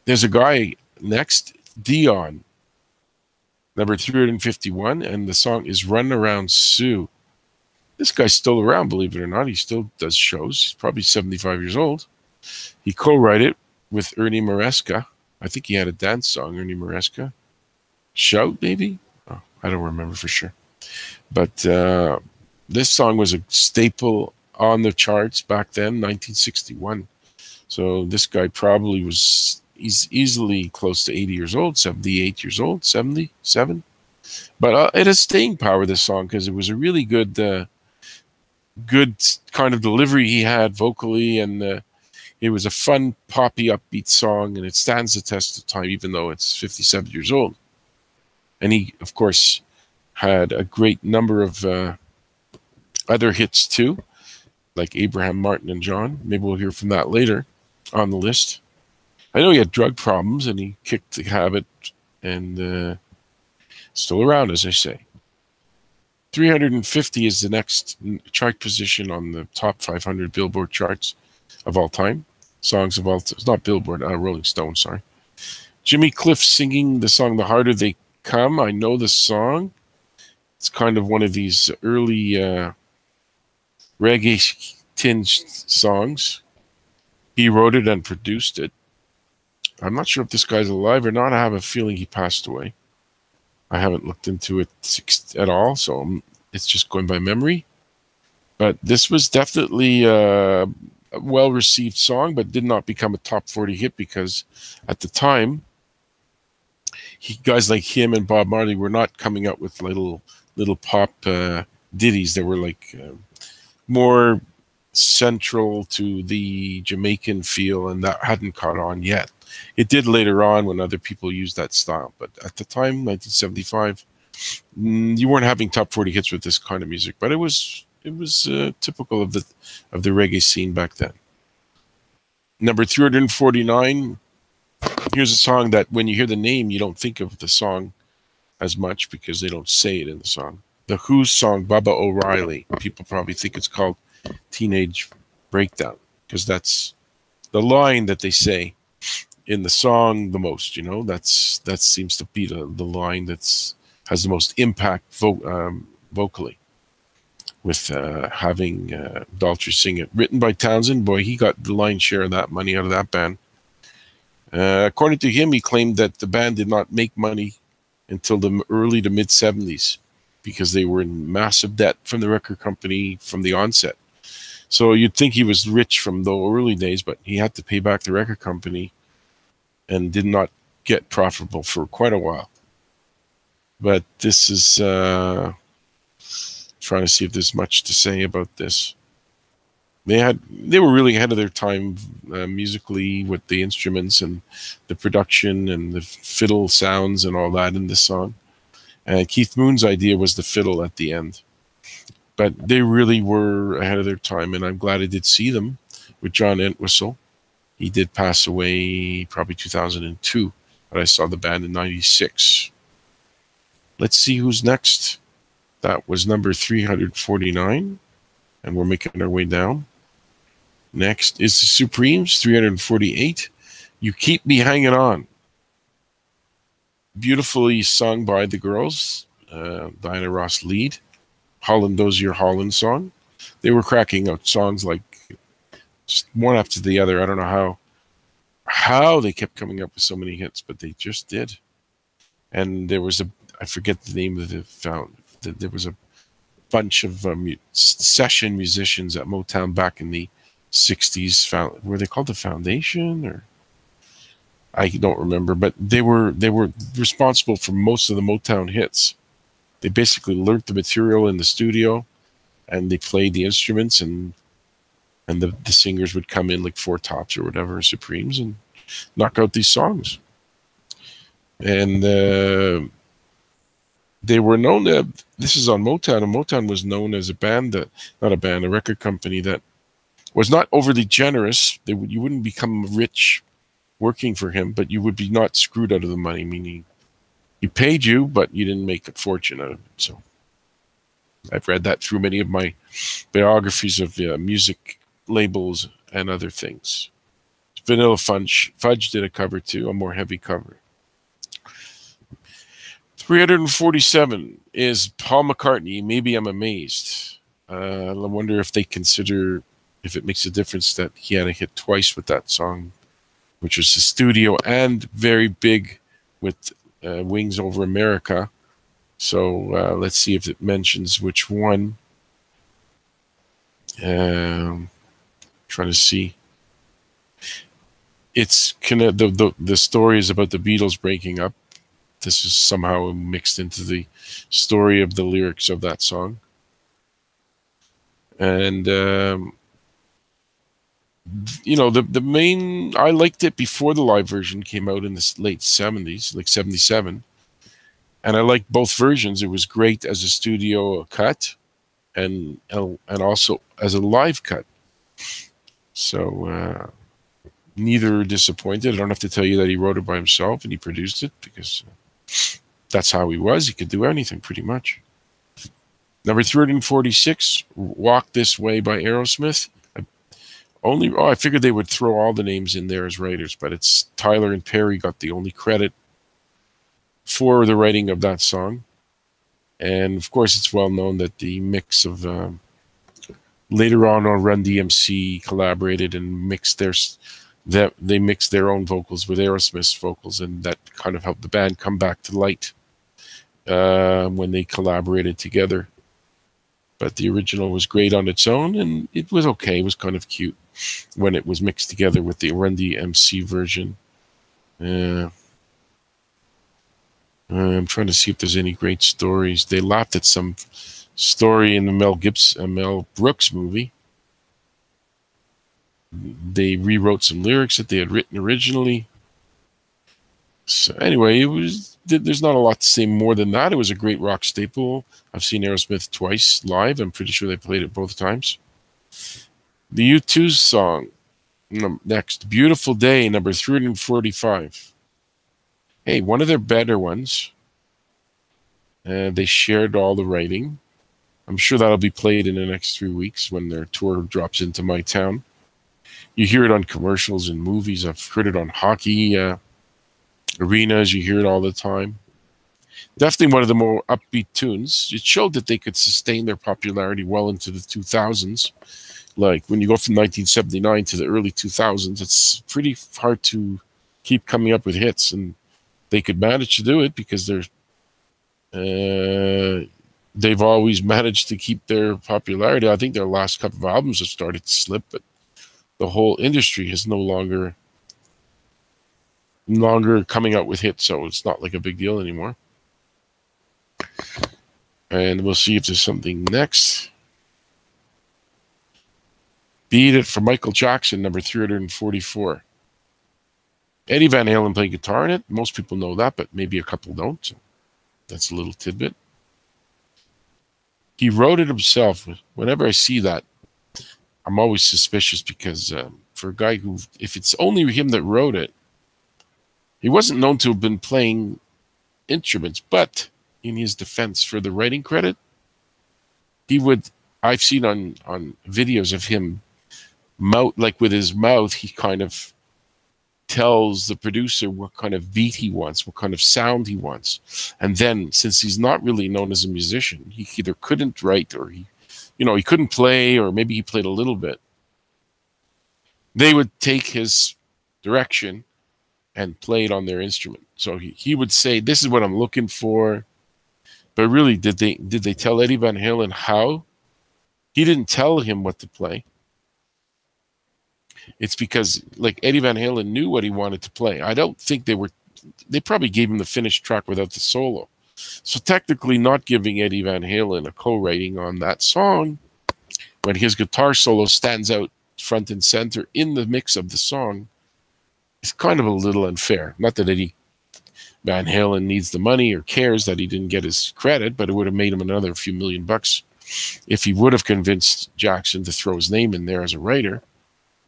There's a guy next, Dion, number 351, and the song is Run Around Sue. This guy's still around, believe it or not. He still does shows. He's probably 75 years old. He co-wrote it with Ernie Maresca. I think he had a dance song, Ernie Maresca. Shout, maybe? Oh, I don't remember for sure. But this song was a staple on the charts back then, 1961. So this guy probably he's easily close to 80 years old, 78 years old, 77. But it has staying power, this song, because it was a really good kind of delivery he had vocally, and it was a fun, poppy, upbeat song, and it stands the test of time, even though it's 57 years old. And he, of course, had a great number of other hits too, like Abraham, Martin, and John. Maybe we'll hear from that later on the list. I know he had drug problems, and he kicked the habit, and still around, as I say. 350 is the next chart position on the top 500 Billboard charts of all time. Songs of all time. It's not Billboard, Rolling Stone, sorry. Jimmy Cliff singing the song The Harder They Come. I know the song. It's kind of one of these early reggae-tinged songs. He wrote it and produced it. I'm not sure if this guy's alive or not. I have a feeling he passed away. I haven't looked into it at all, so it's just going by memory. But this was definitely a well-received song, but did not become a top 40 hit, because at the time, guys like him and Bob Marley were not coming out with little pop ditties. They were like more central to the Jamaican feel, and that hadn't caught on yet. It did later on when other people used that style, but at the time, 1975, you weren't having top 40 hits with this kind of music. But it was typical of the reggae scene back then. Number 349. Here's a song that when you hear the name, you don't think of the song as much because they don't say it in the song. The Who's song, Baba O'Reilly. People probably think it's called Teenage Breakdown because that's the line that they say in the song the most. You know, that seems to be the line that's has the most impact vocally, with having Daltrey sing it. Written by Townsend. Boy, he got the lion's share of that money out of that band. According to him, he claimed that the band did not make money until the early to mid 70s because they were in massive debt from the record company from the onset. So you'd think he was rich from the early days, but he had to pay back the record company and did not get profitable for quite a while. But this is trying to see if there's much to say about this. They were really ahead of their time musically with the instruments and the production and the fiddle sounds and all that in this song. And Keith Moon's idea was the fiddle at the end. But they really were ahead of their time, and I'm glad I did see them with John Entwistle. He did pass away probably 2002, but I saw the band in 96. Let's see who's next. That was number 349, and we're making our way down. Next is the Supremes, 348. You Keep Me Hanging On. Beautifully sung by the girls, Diana Ross lead. Holland Dozier Holland song. They were cracking out songs like just one after the other. I don't know how they kept coming up with so many hits, but they just did. And there was I forget the name of there was a bunch of session musicians at Motown back in the 60s. Were they called the Foundation, or I don't remember, but they were responsible for most of the Motown hits. They basically learned the material in the studio, and they played the instruments, and the singers would come in like Four Tops or whatever, Supremes, and knock out these songs. And they were known. This is on Motown, and Motown was known as a band a record company that was not overly generous. You wouldn't become rich working for him, but you would be not screwed out of the money, meaning he paid you, but you didn't make a fortune out of it. So I've read that through many of my biographies of music labels and other things. Vanilla Fudge did a cover too, a more heavy cover. 347 is Paul McCartney, Maybe I'm Amazed. I wonder if they consider if it makes a difference that he had a hit twice with that song, which was the studio and very big with Wings Over America. So let's see if it mentions which one. Trying to see. It's kind of the story is about the Beatles breaking up. This is somehow mixed into the story of the lyrics of that song. And you know, the main, I liked it before the live version came out in the late 70s, like 77. And I liked both versions. It was great as a studio cut and also as a live cut. So neither disappointed. I don't have to tell you that he wrote it by himself and he produced it, because that's how he was. He could do anything pretty much. Number 346, Walk This Way by Aerosmith. I figured they would throw all the names in there as writers, but it's Tyler and Perry got the only credit for the writing of that song. And of course, it's well known that the mix of later on Run DMC collaborated and mixed they mixed their own vocals with Aerosmith's vocals, and that kind of helped the band come back to light when they collaborated together. But the original was great on its own, and it was okay. It was kind of cute when it was mixed together with the Run DMC version. I'm trying to see if there's any great stories. They laughed at some story in the Mel Brooks movie. They rewrote some lyrics that they had written originally. So anyway, there's not a lot to say more than that. It was a great rock staple. I've seen Aerosmith twice live. I'm pretty sure they played it both times. The U2's song next, Beautiful Day, number 345. Hey, one of their better ones. They shared all the writing. I'm sure that'll be played in the next 3 weeks when their tour drops into my town. You hear it on commercials and movies. I've heard it on hockey arenas. You hear it all the time. Definitely one of the more upbeat tunes. It showed that they could sustain their popularity well into the 2000s. Like when you go from 1979 to the early 2000s, it's pretty hard to keep coming up with hits, and they could manage to do it because they've always managed to keep their popularity. I think their last couple of albums have started to slip, but the whole industry is no longer coming out with hits, so it's not like a big deal anymore. And we'll see if there's something next. Beat It for Michael Jackson, number 344. Eddie Van Halen played guitar in it. Most people know that, but maybe a couple don't. So that's a little tidbit. He wrote it himself. Whenever I see that, I'm always suspicious because for a guy who, if it's only him that wrote it, he wasn't known to have been playing instruments, but in his defense for the writing credit, I've seen on videos of him like with his mouth, he kind of tells the producer what kind of beat he wants, what kind of sound he wants. And then since he's not really known as a musician, he either couldn't write or he couldn't play, or maybe he played a little bit. They would take his direction and play it on their instrument. So he would say, "This is what I'm looking for." But really, did they tell Eddie Van Halen how? He didn't tell him what to play. It's because like Eddie Van Halen knew what he wanted to play. I don't think they probably gave him the finished track without the solo. So technically not giving Eddie Van Halen a co-writing on that song when his guitar solo stands out front and center in the mix of the song is kind of a little unfair. Not that Eddie Van Halen needs the money or cares that he didn't get his credit, but it would have made him another few $1 million if he would have convinced Jackson to throw his name in there as a writer.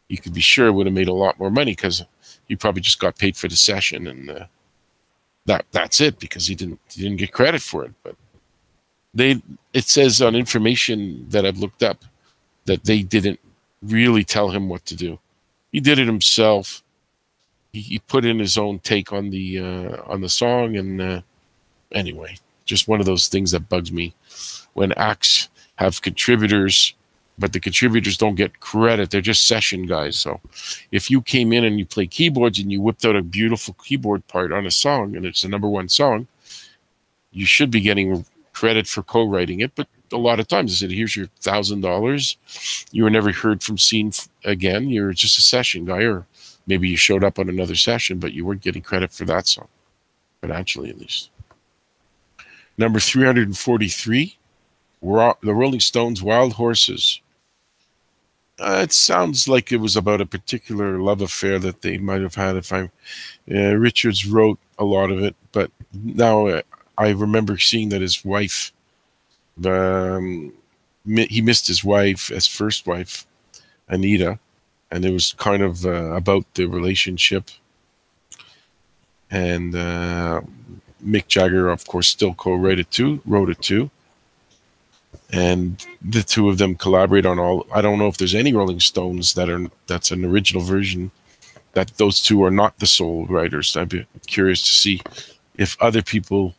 You could be sure it would have made a lot more money because he probably just got paid for the session, and that's it, because he didn't get credit for it. But it says on information that I've looked up that they didn't really tell him what to do. He did it himself. He put in his own take on the song, and anyway, just one of those things that bugs me when acts have contributors, but the contributors don't get credit. They're just session guys. So if you came in and you play keyboards and you whipped out a beautiful keyboard part on a song and it's the #1 song, you should be getting credit for co-writing it. But a lot of times they said, here's your $1,000. You were never heard from, seen again. You're just a session guy, or maybe you showed up on another session, but you weren't getting credit for that song, financially at least. Number 343, the Rolling Stones' Wild Horses. It sounds like it was about a particular love affair that they might have had. Richards wrote a lot of it, but now I remember seeing that his wife, he missed his wife, his first wife, Anita, and it was kind of about the relationship. And Mick Jagger, of course, still wrote it too. And the two of them collaborate on all. I don't know if there's any Rolling Stones that's an original version, that those two are not the sole writers. I'd be curious to see if other people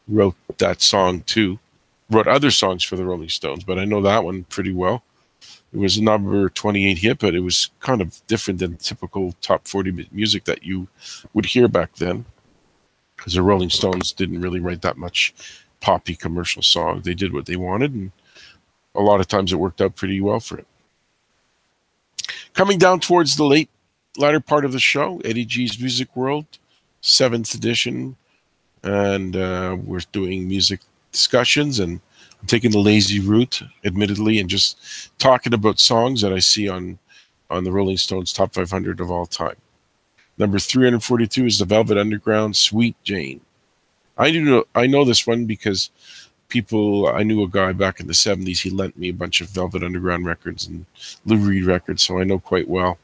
wrote that song too, wrote other songs for the Rolling Stones, but I know that one pretty well. It was a number 28 hit, but it was kind of different than typical top 40 music that you would hear back then, because the Rolling Stones didn't really write that much poppy commercial song. They did what they wanted, and a lot of times it worked out pretty well for it. Coming down towards the latter part of the show, Eddie G's Music World, 7th edition, and we're doing music discussions, and I'm taking the lazy route, admittedly, and just talking about songs that I see on on the Rolling Stones Top 500 of all time. Number 342 is the Velvet Underground, Sweet Jane. I know this one because I knew a guy back in the 70s. He lent me a bunch of Velvet Underground records and Lou Reed records, so I know quite well.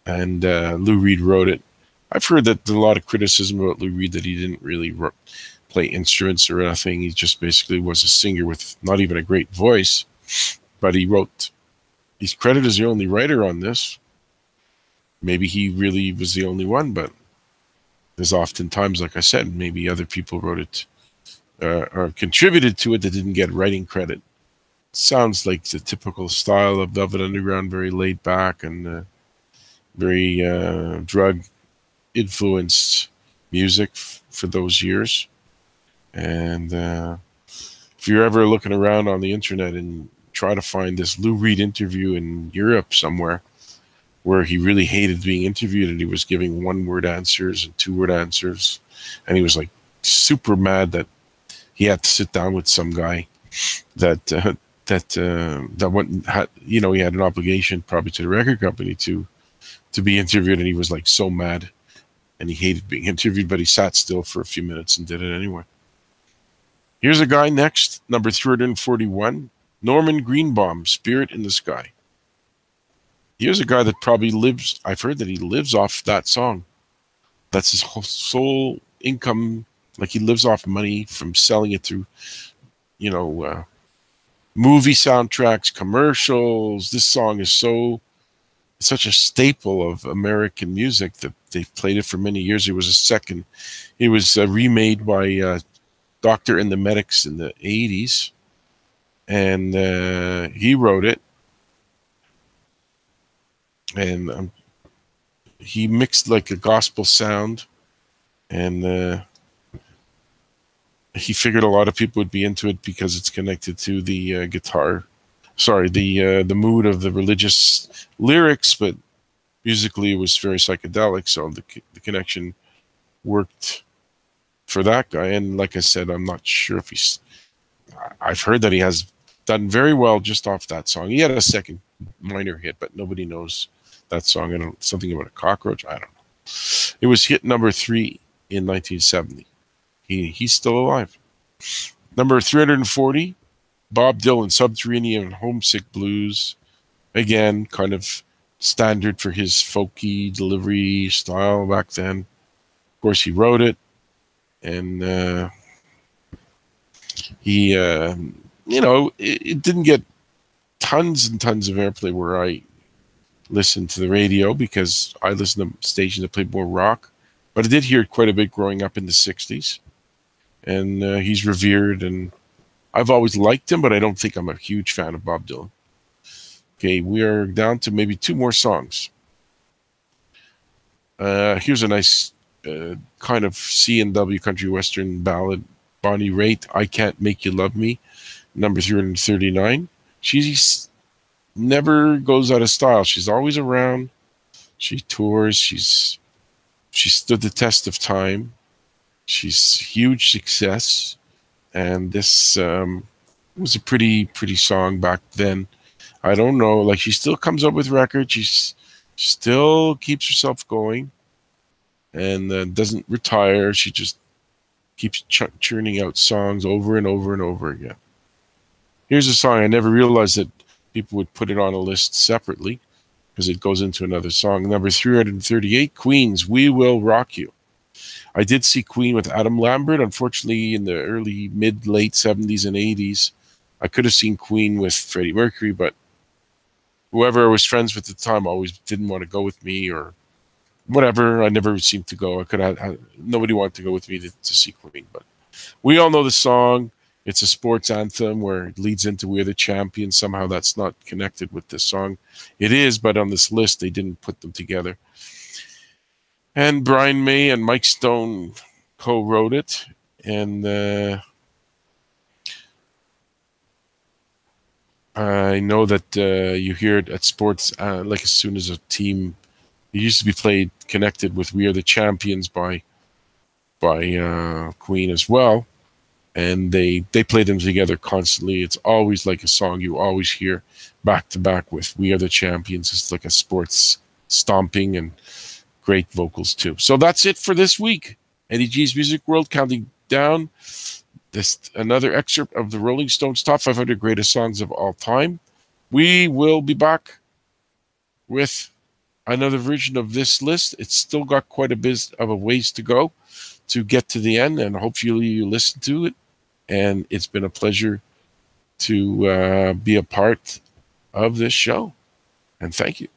And Lou Reed wrote it. I've heard that there's a lot of criticism about Lou Reed, that he didn't really play instruments or anything. He just basically was a singer with not even a great voice. But he's credited as the only writer on this. Maybe he really was the only one, but there's oftentimes, like I said, maybe other people wrote it or contributed to it that didn't get writing credit. Sounds like the typical style of Velvet Underground, very laid back and very drug-influenced music for those years. And if you're ever looking around on the internet and try to find this Lou Reed interview in Europe somewhere where he really hated being interviewed and he was giving one-word answers and two-word answers, and he was like super mad that he had to sit down with some guy that wouldn't he had an obligation probably to the record company to be interviewed, and he was like so mad and he hated being interviewed, but he sat still for a few minutes and did it anyway. Here's a guy next, number 341, Norman Greenbaum, Spirit in the Sky. Here's a guy that probably I've heard that he lives off that song. That's his whole sole income. Like, he lives off money from selling it through, movie soundtracks, commercials. This song is such a staple of American music that they've played it for many years. It was remade by Doctor and the Medics in the 80s. And he wrote it. And he mixed like a gospel sound, and he figured a lot of people would be into it because it's connected to the the mood of the religious lyrics, but musically it was very psychedelic, so the connection worked for that guy. And like I said, I'm not sure if I've heard that he has done very well just off that song. He had a second minor hit, but nobody knows that song. Something about a cockroach, I don't know. It was hit number 3 in 1970. He's still alive. Number 340, Bob Dylan, Subterranean Homesick Blues. Again, kind of standard for his folky delivery style back then. Of course, he wrote it, and it didn't get tons and tons of airplay where I listened to the radio, because I listened to stations that played more rock. But I did hear it quite a bit growing up in the 60s. And he's revered, and I've always liked him, but I don't think I'm a huge fan of Bob Dylan. Okay, we are down to maybe 2 more songs. Here's a nice kind of C&W country western ballad, Bonnie Raitt, I Can't Make You Love Me, number 339. She's never goes out of style. She's always around. She tours. She stood the test of time. She's huge success, and this was a pretty song back then. I don't know, like, she still comes up with records. She still keeps herself going, and doesn't retire. She just keeps churning out songs over and over and over again. Here's a song I never realized that people would put it on a list separately, because it goes into another song. Number 338, Queen's We Will Rock You. I did see Queen with Adam Lambert. Unfortunately, in the early, late 70s and 80s, I could have seen Queen with Freddie Mercury, but whoever I was friends with at the time always didn't want to go with me, or whatever. I never seemed to go. Nobody wanted to go with me to see Queen. But we all know the song. It's a sports anthem where it leads into We're the Champions. Somehow that's not connected with this song. It is, but on this list, they didn't put them together. And Brian May and Mike Stone co-wrote it. And I know that you hear it at sports, like as soon as a team, it used to be played connected with We Are the Champions by Queen as well. And they play them together constantly. It's always like a song you always hear back to back with We Are the Champions. It's like a sports stomping and great vocals too. So that's it for this week. Eddie G's Music World counting down. This another excerpt of the Rolling Stones Top 500 Greatest Songs of All Time. We will be back with another version of this list. It's still got quite a bit of a ways to go to get to the end, and hopefully you listen to it. And it's been a pleasure to be a part of this show. And thank you.